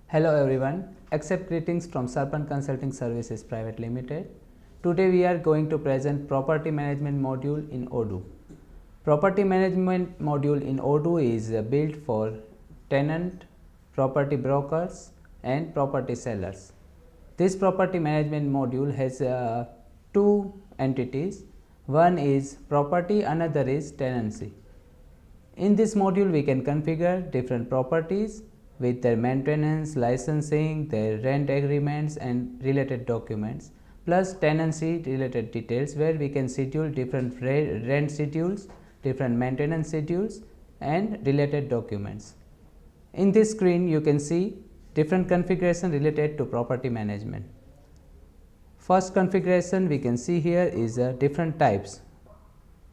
Hello everyone, accept greetings from Serpent Consulting Services Pvt Limited. Today we are going to present property management module in ODOO. Property management module in ODOO is built for tenant, property brokers and property sellers. This property management module has two entities. One is property, another is tenancy. In this module we can configure different properties with their maintenance, licensing, their rent agreements and related documents, plus tenancy related details where we can schedule different rent schedules, different maintenance schedules and related documents. In this screen you can see different configuration related to property management. First configuration we can see here is different types.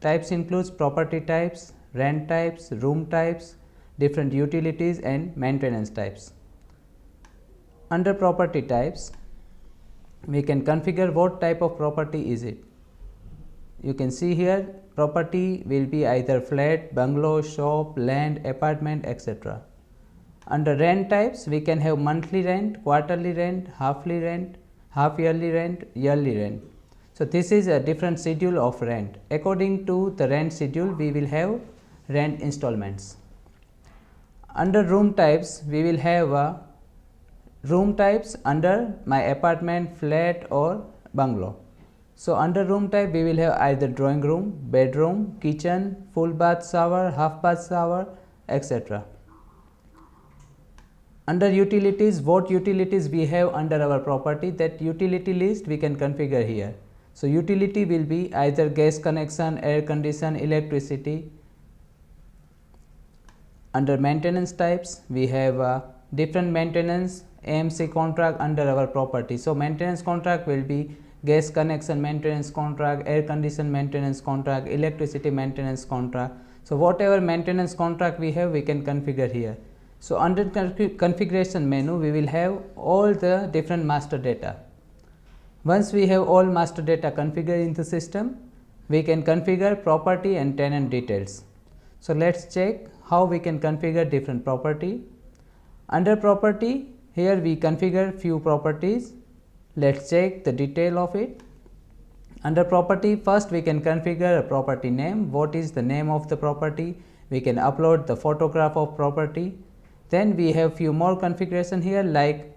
Types includes property types, rent types, room types, different utilities and maintenance types. Under property types, we can configure what type of property is it. You can see here property will be either flat, bungalow, shop, land, apartment, etc. Under rent types, we can have monthly rent, quarterly rent, half yearly rent, yearly rent. So this is a different schedule of rent. According to the rent schedule, we will have rent installments. Under room types, we will have room types under my apartment, flat or bungalow. So under room type, we will have either drawing room, bedroom, kitchen, full bath shower, half bath shower, etc. Under utilities, what utilities we have under our property, that utility list we can configure here. So utility will be either gas connection, air condition, electricity. Under maintenance types, we have different maintenance AMC contract under our property. So maintenance contract will be gas connection maintenance contract, air condition maintenance contract, electricity maintenance contract. So whatever maintenance contract we have, we can configure here. So under configuration menu, we will have all the different master data. Once we have all master data configured in the system, we can configure property and tenant details. So let's check how we can configure different property. Under property, here we configure few properties. Let's check the detail of it. Under property, first we can configure a property name. What is the name of the property? We can upload the photograph of property. Then we have few more configuration here, like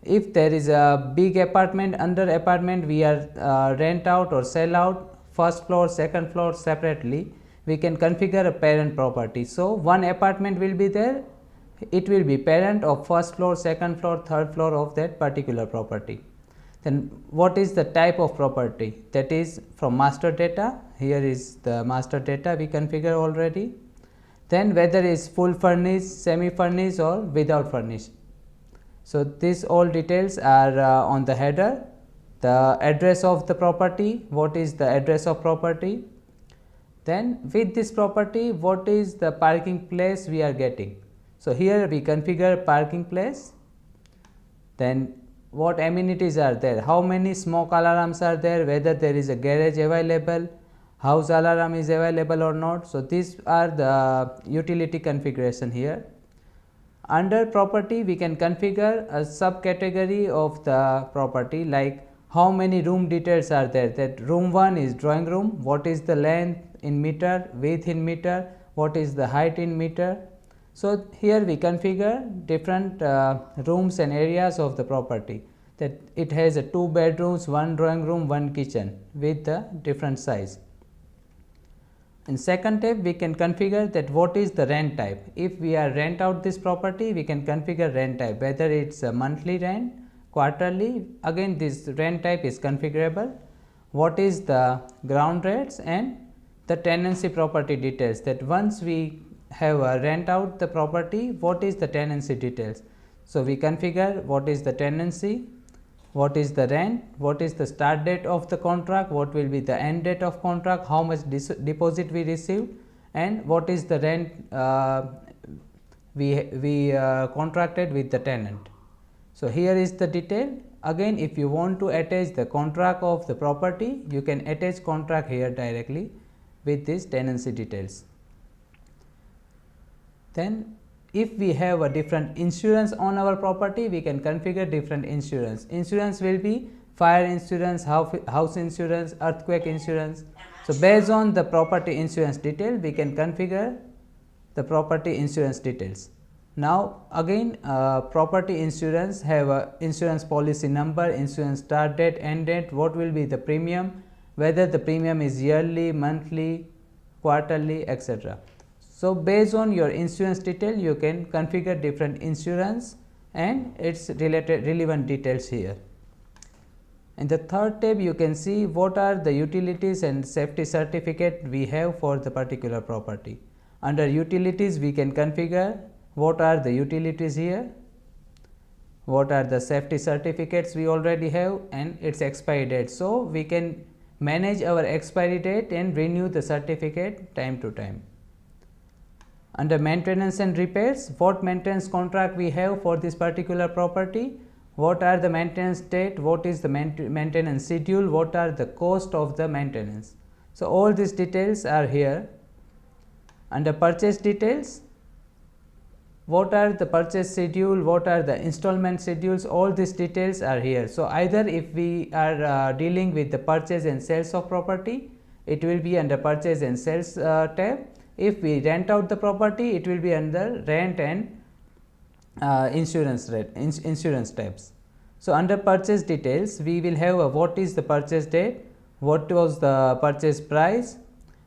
if there is a big apartment, under apartment we are rent out or sell out first floor, second floor separately. We can configure a parent property. So one apartment will be there, it will be parent of first floor, second floor, third floor of that particular property. Then what is the type of property? That is from master data. Here is the master data we configure already. Then whether is full furnished, semi furnished or without furnished. So these all details are on the header. The address of the property, what is the address of property. Then with this property, what is the parking place we are getting. So here we configure parking place. Then what amenities are there, how many smoke alarms are there, whether there is a garage available, house alarm is available or not. So these are the utility configuration here. Under property, we can configure a subcategory of the property, like how many room details are there. That room 1 is drawing room, what is the length in meter, width in meter, what is the height in meter. So here we configure different rooms and areas of the property, that it has 2 bedrooms, 1 drawing room, 1 kitchen with the different size. In second tab, we can configure that what is the rent type. If we are rent out this property, we can configure rent type, whether it's a monthly rent, quarterly. Again, this rent type is configurable. What is the ground rates and the tenancy property details, that once we have a rent out the property, what is the tenancy details. So we configure what is the tenancy, what is the rent, what is the start date of the contract, what will be the end date of contract, how much deposit we received, and what is the rent we contracted with the tenant. So here is the detail. Again, if you want to attach the contract of the property, you can attach contract here directly with these tenancy details. Then if we have a different insurance on our property, we can configure different insurance. Insurance will be fire insurance, house insurance, earthquake insurance. So, based on the property insurance detail, we can configure the property insurance details. Now, again property insurance have a insurance policy number, insurance start date, end date, what will be the premium, whether the premium is yearly, monthly, quarterly, etc. So, based on your insurance detail, you can configure different insurance and its related relevant details here. In the third tab, you can see what are the utilities and safety certificate we have for the particular property. Under utilities, we can configure what are the utilities here, what are the safety certificates we already have, and its expiry date. So, we can manage our expiry date and renew the certificate time to time. Under maintenance and repairs, what maintenance contract we have for this particular property, what are the maintenance date, what is the maintenance schedule, what are the cost of the maintenance. So, all these details are here. Under purchase details, what are the purchase schedule, what are the installment schedules, all these details are here. So, either if we are dealing with the purchase and sales of property, it will be under purchase and sales tab. If we rent out the property, it will be under rent and insurance tabs. So, under purchase details, we will have what is the purchase date, what was the purchase price,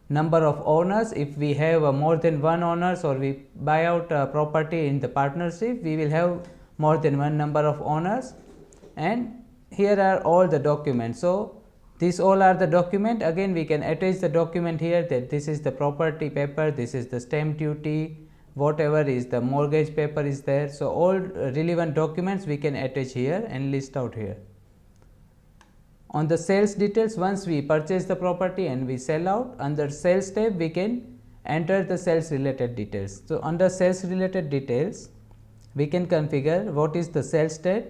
number of owners. If we have more than one owners or we buy out property in the partnership, we will have more than one number of owners, and here are all the documents. So, these all are the document. Again, we can attach the document here, that this is the property paper, this is the stamp duty, whatever is the mortgage paper is there. So, all relevant documents we can attach here and list out here. On the sales details, once we purchase the property and we sell out, under sales tab we can enter the sales related details. So, under sales related details, we can configure what is the sales date,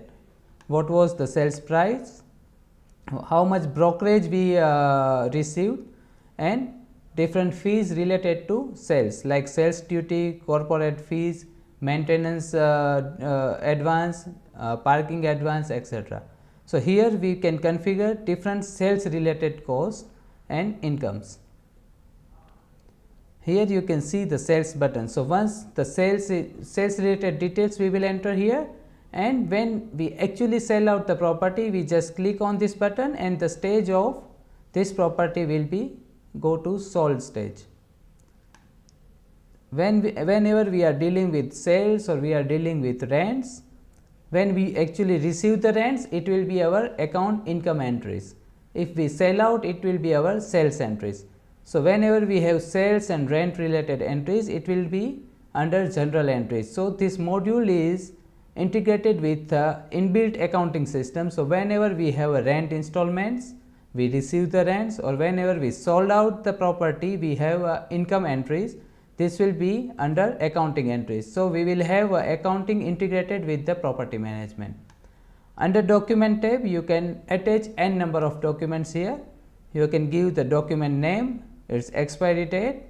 what was the sales price, how much brokerage we received, and different fees related to sales like sales duty, corporate fees, maintenance advance, parking advance, etc. So, here we can configure different sales related costs and incomes. Here you can see the sales button. So, once the sales related details we will enter here, and when we actually sell out the property, we just click on this button and the stage of this property will be go to sold stage. Whenever we are dealing with sales or we are dealing with rents, when we actually receive the rents, it will be our account income entries. If we sell out, it will be our sales entries. So, whenever we have sales and rent related entries, it will be under general entries. So, this module is integrated with inbuilt accounting system. So, whenever we have a rent installments, we receive the rents, or whenever we sold out the property, we have income entries. This will be under accounting entries. So, we will have accounting integrated with the property management. Under document tab, you can attach n number of documents here. You can give the document name, its expiry date,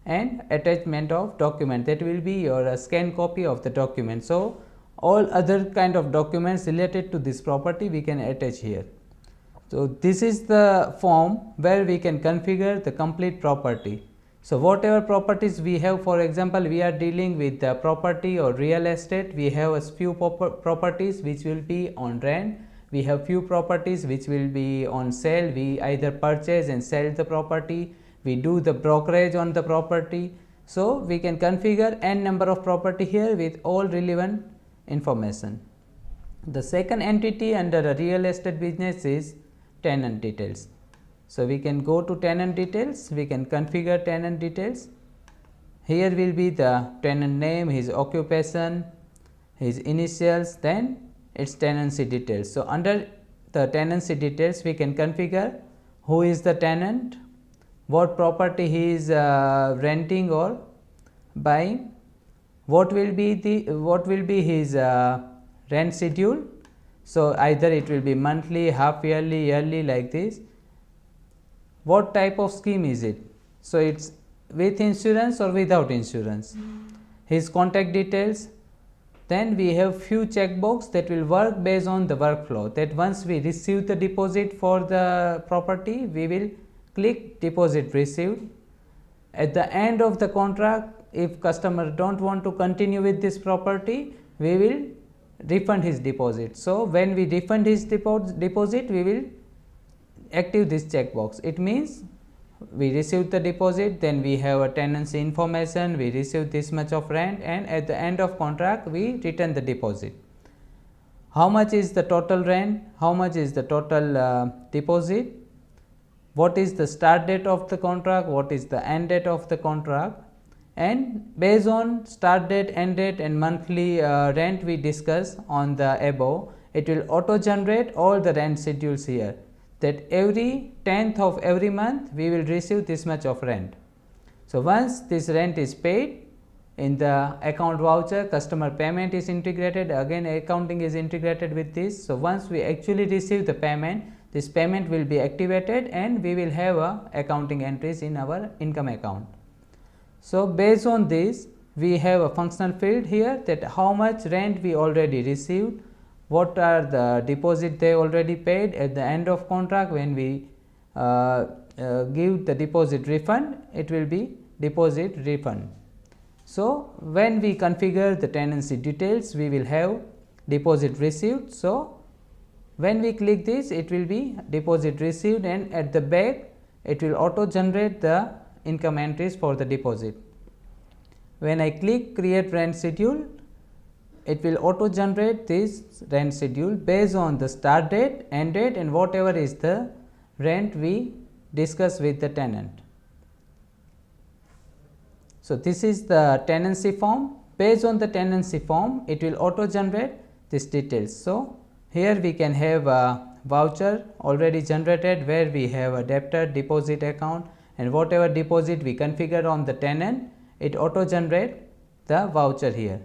and attachment of document, that will be your scan copy of the document. So, all other kind of documents related to this property we can attach here. So, this is the form where we can configure the complete property. So, whatever properties we have, for example, we are dealing with the property or real estate, we have a few properties which will be on rent, we have few properties which will be on sale, we either purchase and sell the property, we do the brokerage on the property. So, we can configure n number of property here with all relevant information. The second entity under a real estate business is tenant details. So, we can go to tenant details, we can configure tenant details. Here will be the tenant name, his occupation, his initials, then its tenancy details. So, under the tenancy details, we can configure who is the tenant, what property he is renting or buying, what will be his rent schedule. So, either it will be monthly, half yearly, yearly, like this. What type of scheme is it? So, it is with insurance or without insurance. his contact details. Then we have few checkbox that will work based on the workflow, that once we receive the deposit for the property, we will click deposit received. At the end of the contract, if customer don't want to continue with this property, we will refund his deposit. So when we refund his deposit, we will active this checkbox. It means we received the deposit, then we have a tenancy information, we received this much of rent, and at the end of contract we return the deposit. How much is the total rent, how much is the total deposit, what is the start date of the contract, what is the end date of the contract, and based on start date, end date and monthly rent we discuss on the above, it will auto generate all the rent schedules here, that every 10th of every month we will receive this much of rent. So once this rent is paid, in the account voucher customer payment is integrated, again accounting is integrated with this. So once we actually receive the payment, this payment will be activated and we will have accounting entries in our income account. So based on this, we have a functional field here, that how much rent we already received, what are the deposit they already paid. At the end of contract, when we give the deposit refund, it will be deposit refund. So when we configure the tenancy details, we will have deposit received. So when we click this, it will be deposit received, and at the back it will auto generate the income entries for the deposit. When I click create rent schedule, it will auto generate this rent schedule based on the start date, end date and whatever is the rent we discuss with the tenant. So this is the tenancy form. Based on the tenancy form, it will auto generate these details. So here we can have a voucher already generated, where we have a debtor deposit account, and whatever deposit we configure on the tenant, it auto generate the voucher here.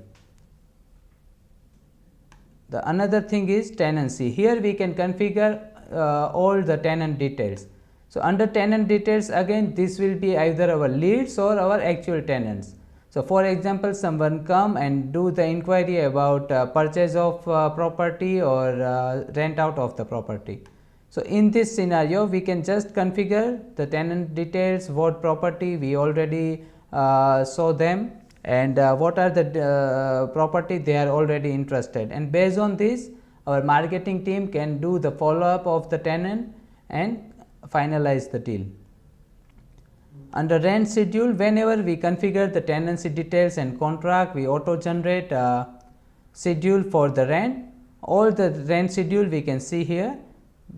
The another thing is tenancy. Here we can configure all the tenant details. So under tenant details, again this will be either our leads or our actual tenants. So for example, someone come and do the inquiry about purchase of property or rent out of the property. So in this scenario, we can just configure the tenant details, what property we already saw them, and what are the property they are already interested, and based on this our marketing team can do the follow up of the tenant and finalize the deal. Under rent schedule, whenever we configure the tenancy details and contract, we auto generate a schedule for the rent. All the rent schedule we can see here.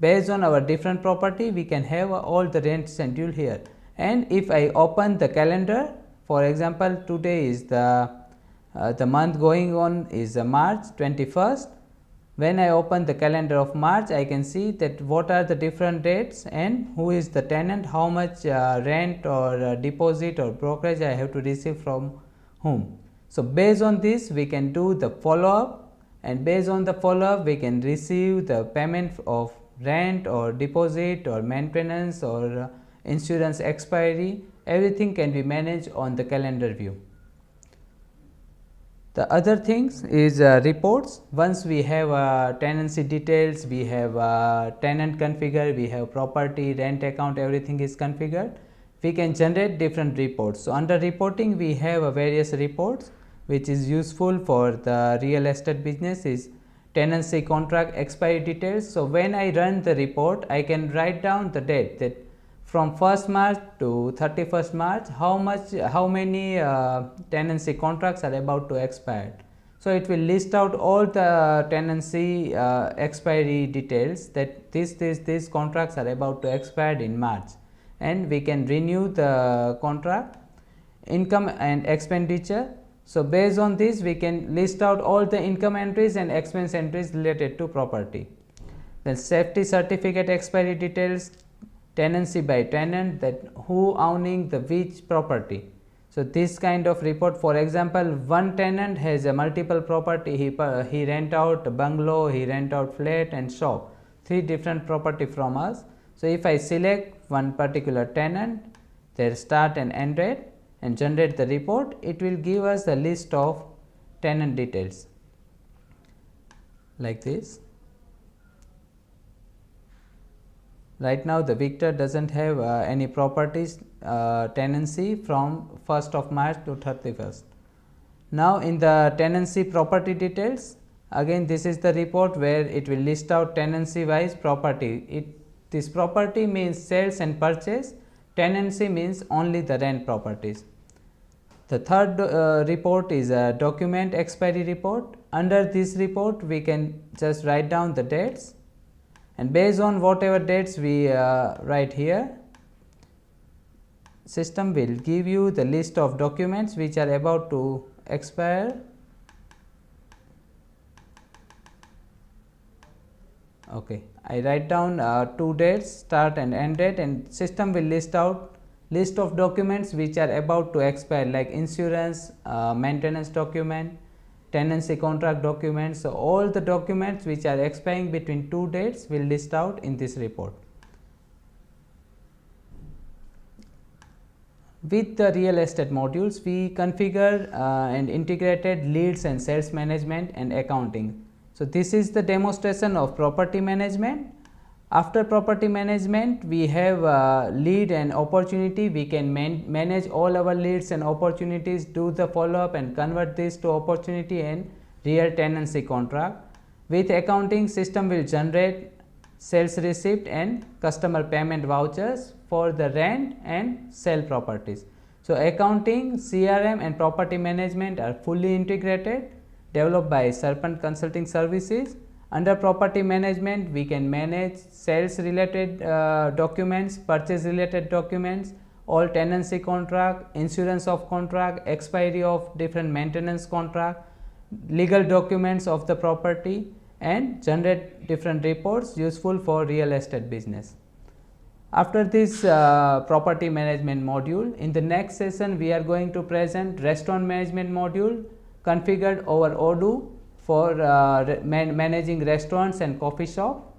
Based on our different property, we can have all the rent schedule here. And if I open the calendar, for example, today is the month going on is March 21st. When I open the calendar of March, I can see that what are the different dates and who is the tenant, how much rent or deposit or brokerage I have to receive from whom. So based on this, we can do the follow up, and based on the follow up, we can receive the payment of rent or deposit or maintenance or insurance expiry. Everything can be managed on the calendar view. The other things is reports. Once we have tenancy details, we have tenant configured, we have property, rent account, everything is configured, we can generate different reports. So under reporting, we have various reports which is useful for the real estate business is tenancy contract expiry details. So when I run the report, I can write down the date, that from 1st March to 31st March, how many tenancy contracts are about to expire. So it will list out all the tenancy expiry details, that these contracts are about to expire in March, and we can renew the contract. Income and expenditure. So based on this, we can list out all the income entries and expense entries related to property. Then safety certificate expiry details, tenancy by tenant, that who owning the which property. So this kind of report, for example, one tenant has a multiple property, he rent out a bungalow, he rent out flat and shop, 3 different property from us. So if I select one particular tenant, their start and end date, and generate the report, it will give us the list of tenant details like this. Right now the Victor does not have any properties tenancy from 1st of March to 31st. Now in the tenancy property details, again this is the report where it will list out tenancy wise property. This property means sales and purchase, tenancy means only the rent properties. The third report is a document expiry report. Under this report we can just write down the dates, and based on whatever dates we write here, system will give you the list of documents which are about to expire. Okay, I write down 2 dates, start and end date, and system will list out list of documents which are about to expire, like insurance, maintenance document, tenancy contract documents. So all the documents which are expiring between 2 dates will list out in this report. With the real estate modules, we configure and integrated leads and sales management and accounting. So this is the demonstration of property management. After property management, we have lead and opportunity. We can manage all our leads and opportunities, do the follow up and convert this to opportunity and real tenancy contract. With accounting, system will generate sales receipt and customer payment vouchers for the rent and sell properties. So accounting, CRM and property management are fully integrated, developed by Serpent Consulting Services. Under property management, we can manage sales related documents, purchase related documents, all tenancy contract, insurance of contract, expiry of different maintenance contract, legal documents of the property, and generate different reports useful for real estate business. After this property management module, in the next session we are going to present restaurant management module configured over ODOO for managing restaurants and coffee shop.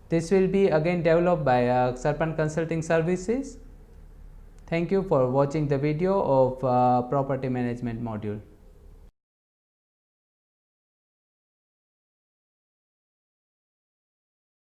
This will be again developed by Serpent Consulting Services. Thank you for watching the video of property management module.